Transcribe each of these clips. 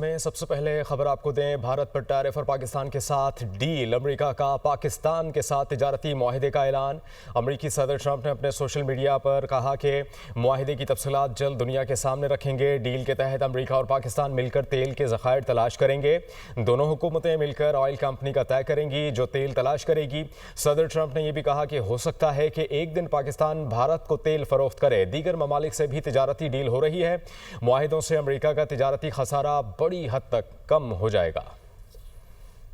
میں سب سے پہلے خبر آپ کو دیں، بھارت پر ٹیرف اور پاکستان کے ساتھ ڈیل۔ امریکہ کا پاکستان کے ساتھ تجارتی معاہدے کا اعلان۔ امریکی صدر ٹرمپ نے اپنے سوشل میڈیا پر کہا کہ معاہدے کی تفصیلات جلد دنیا کے سامنے رکھیں گے۔ ڈیل کے تحت امریکہ اور پاکستان مل کر تیل کے ذخائر تلاش کریں گے۔ دونوں حکومتیں مل کر آئل کمپنی کا طے کریں گی جو تیل تلاش کرے گی۔ صدر ٹرمپ نے یہ بھی کہا کہ ہو سکتا ہے کہ ایک دن پاکستان بھارت کو تیل فروخت کرے۔ دیگر ممالک سے بھی تجارتی ڈیل ہو رہی ہے۔ معاہدوں سے امریکہ کا تجارتی خسارہ بڑی حد تک کم ہو جائے گا۔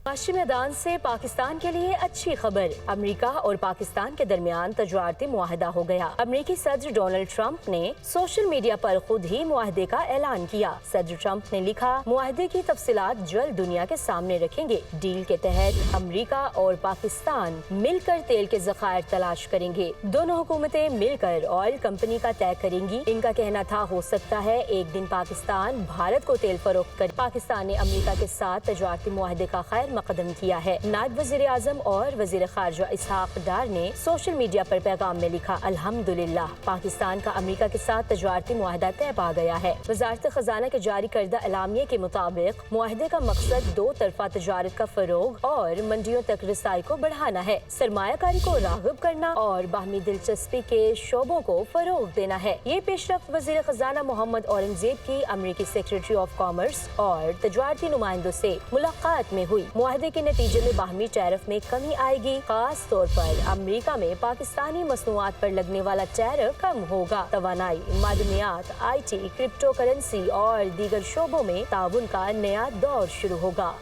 معاشی میدان سے پاکستان کے لیے اچھی خبر، امریکہ اور پاکستان کے درمیان تجارتی معاہدہ ہو گیا۔ امریکی صدر ڈونلڈ ٹرمپ نے سوشل میڈیا پر خود ہی معاہدے کا اعلان کیا۔ صدر ٹرمپ نے لکھا، معاہدے کی تفصیلات جلد دنیا کے سامنے رکھیں گے۔ ڈیل کے تحت امریکہ اور پاکستان مل کر تیل کے ذخائر تلاش کریں گے۔ دونوں حکومتیں مل کر آئل کمپنی کا طے کریں گی۔ ان کا کہنا تھا ہو سکتا ہے ایک دن پاکستان بھارت کو تیل فروخت کرے۔ پاکستان نے امریکہ کے ساتھ تجارتی معاہدے کا خیر مقدم کیا ہے۔ نائب وزیر اعظم اور وزیر خارجہ اسحاق ڈار نے سوشل میڈیا پر پیغام میں لکھا، الحمدللہ پاکستان کا امریکہ کے ساتھ تجارتی معاہدہ طے پا گیا ہے۔ وزارت خزانہ کے جاری کردہ اعلامیے کے مطابق معاہدے کا مقصد دو طرفہ تجارت کا فروغ اور منڈیوں تک رسائی کو بڑھانا ہے، سرمایہ کاری کو راغب کرنا اور باہمی دلچسپی کے شعبوں کو فروغ دینا ہے۔ یہ پیش رفت وزیر خزانہ محمد اورنگزیب کی امریکی سیکریٹری آف کامرس اور تجارتی نمائندوں سے ملاقات میں ہوئی۔ معاہدے کے نتیجے میں باہمی ٹیرف میں کمی آئے گی، خاص طور پر امریکہ میں پاکستانی مصنوعات پر لگنے والا ٹیرف کم ہوگا۔ توانائی، معدنیات، IT، کرپٹو کرنسی اور دیگر شعبوں میں تعاون کا نیا دور شروع ہوگا۔